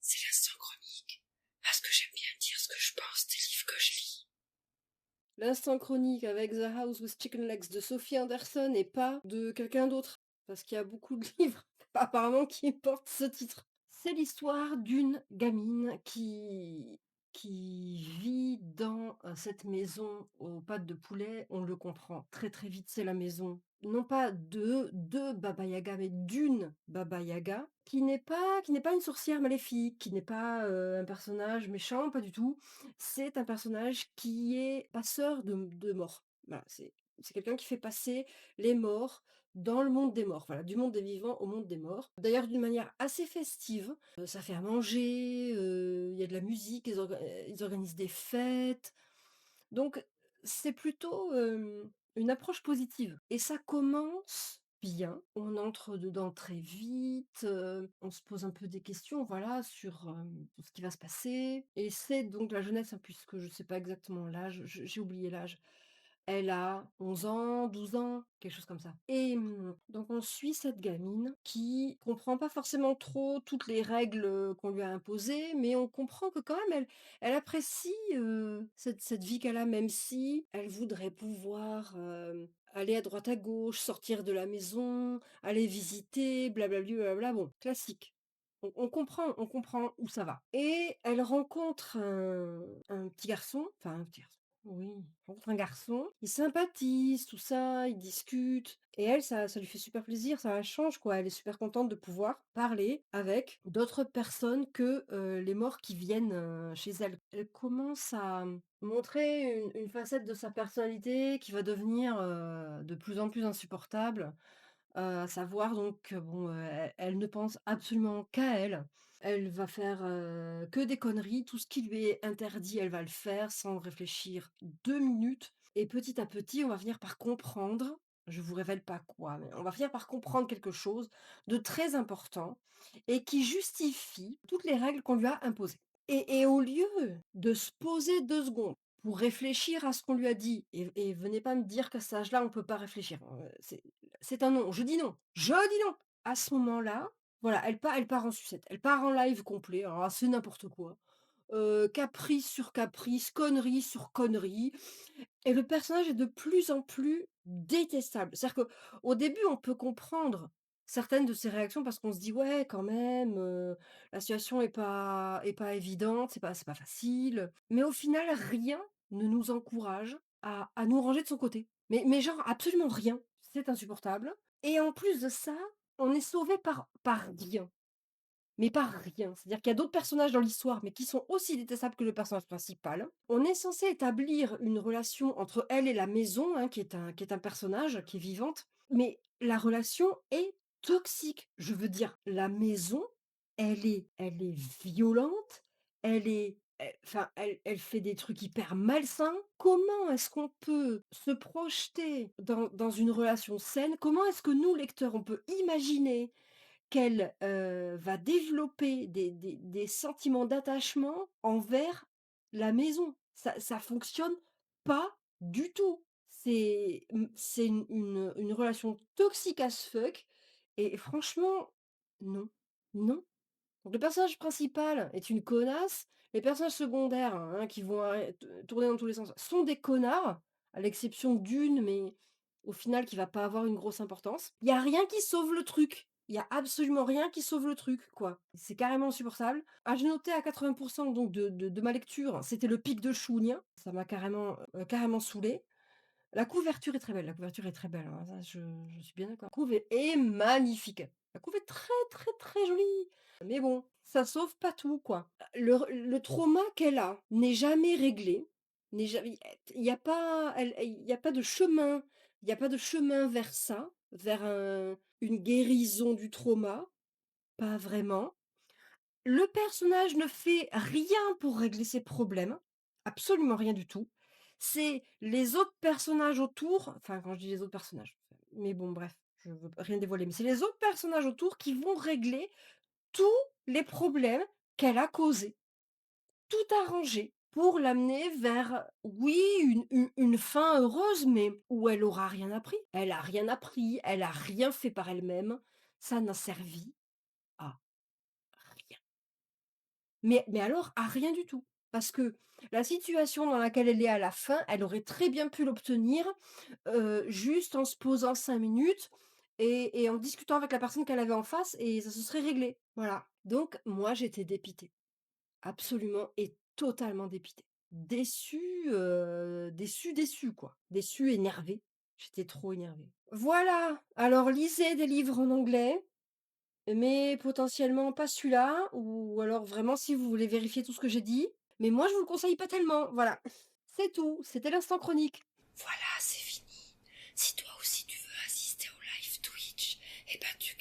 C'est l'instant chronique, parce que j'aime bien dire ce que je pense des livres que je lis. L'instant chronique avec The House with Chicken Legs de Sophie Anderson et pas de quelqu'un d'autre. Parce qu'il y a beaucoup de livres apparemment qui portent ce titre. C'est l'histoire d'une gamine qui vit dans cette maison aux pattes de poulet. On le comprend très très vite, c'est la maison, non pas de Baba Yaga, mais d'une Baba Yaga, qui n'est pas une sorcière maléfique, qui n'est pas un personnage méchant, pas du tout. C'est un personnage qui est passeur de morts. Voilà, c'est quelqu'un qui fait passer les morts dans le monde des morts, voilà, du monde des vivants au monde des morts. D'ailleurs d'une manière assez festive, ça fait à manger, il y a de la musique, ils organisent des fêtes. Donc c'est plutôt, une approche positive et ça commence bien. On entre dedans très vite, on se pose un peu des questions, voilà, sur ce qui va se passer et c'est donc la jeunesse, hein, puisque je ne sais pas exactement l'âge, j'ai oublié l'âge. Elle a 11 ans, 12 ans, quelque chose comme ça et donc on suit cette gamine qui comprend pas forcément trop toutes les règles, qu'on lui a imposées, mais on comprend que quand même elle apprécie, cette vie qu'elle a, même si elle voudrait pouvoir, aller à droite à gauche, sortir de la maison, aller visiter, blablabli blabla, bon, classique. On comprend où ça va et elle rencontre un petit garçon, enfin un petit garçon, oui, elle rencontre un garçon, ils sympathisent, tout ça, ils discutent et elle, ça lui fait super plaisir, ça la change, quoi. Elle est super contente de pouvoir parler avec d'autres personnes que, les morts qui viennent, chez elle. Elle commence à, montrer une facette de sa personnalité qui va devenir, de plus en plus insupportable. À savoir donc que bon, elle ne pense absolument qu'à elle. Elle va faire, que des conneries. Tout ce qui lui est interdit, elle va le faire sans réfléchir 2 minutes et petit à petit, on va finir par comprendre, je vous révèle pas quoi, mais on va finir par comprendre quelque chose de très important et qui justifie toutes les règles qu'on lui a imposées. Et au lieu de se poser 2 secondes pour réfléchir à ce qu'on lui a dit et venez pas me dire qu'à cet âge-là, on peut pas réfléchir, c'est un non, je dis non, je dis non! À ce moment-là, voilà, elle part en sucette, elle part en live complet, alors là, c'est n'importe quoi, caprice sur caprice, connerie sur connerie et le personnage est de plus en plus détestable. C'est-à-dire qu'au début, on peut comprendre certaines de ses réactions parce qu'on se dit: «Ouais, quand même, la situation est pas évidente, c'est pas facile», mais au final, rien ne nous encourage à nous ranger de son côté. Mais genre absolument rien. C'est insupportable et en plus de ça, on est sauvé par rien. Mais par rien. C'est-à-dire qu'il y a d'autres personnages dans l'histoire, mais qui sont aussi détestables que le personnage principal. On est censé établir une relation entre elle et la maison, hein, qui est un personnage, qui est vivante, mais la relation est toxique. Je veux dire, la maison, elle est violente, elle fait des trucs hyper malsains. Comment est-ce qu'on peut se projeter dans une relation saine? Comment est-ce que nous, lecteurs, on peut imaginer qu'elle, va développer des sentiments d'attachement envers la maison. Ça fonctionne pas du tout. C'est une relation toxique as fuck et franchement, non, non. Donc le personnage principal est une connasse, les personnages secondaires, hein, qui vont tourner dans tous les sens, sont des connards, à l'exception d'une, mais au final qui va pas avoir une grosse importance. Il y a rien qui sauve le truc. Il y a absolument rien qui sauve le truc, quoi. C'est carrément insupportable. Ah, j'ai noté à 80 donc de ma lecture, c'était le pic de Chounia. Ça m'a carrément saoulée. La couverture est très belle, la couverture est très belle, hein, ça je suis bien d'accord. La couve est magnifique. La couve est très, très, très jolie. Mais bon, ça sauve pas tout, quoi. Le trauma qu'elle a n'est jamais réglé, n'est jamais il y a pas il y a pas de chemin il y a pas de chemin vers ça, vers une guérison du trauma, pas vraiment. Le personnage ne fait rien pour régler ses problèmes, absolument rien du tout. C'est les autres personnages autour, enfin quand je dis les autres personnages, mais bon bref, je veux rien dévoiler, mais c'est les autres personnages autour qui vont régler tous les problèmes qu'elle a causés. Tout arranger pour l'amener vers, oui, une fin heureuse, mais où elle aura rien appris. Elle a rien appris, elle a rien fait par elle-même, ça n'a servi à rien. Mais alors à rien du tout. Parce que la situation dans laquelle elle est à la fin, elle aurait très bien pu l'obtenir, juste en se posant 5 minutes et en discutant avec la personne qu'elle avait en face et ça se serait réglé. Voilà. Donc moi, j'étais dépitée. Absolument et totalement dépitée. Déçue, déçue, quoi. Déçue, énervée. J'étais trop énervée. Voilà, alors lisez des livres en anglais, mais potentiellement pas celui-là ou alors vraiment si vous voulez vérifier tout ce que j'ai dit, mais moi je vous le conseille pas tellement, voilà. C'est tout, c'était l'instant chronique. Voilà, c'est fini. Si toi aussi tu veux assister au live Twitch, eh ben tu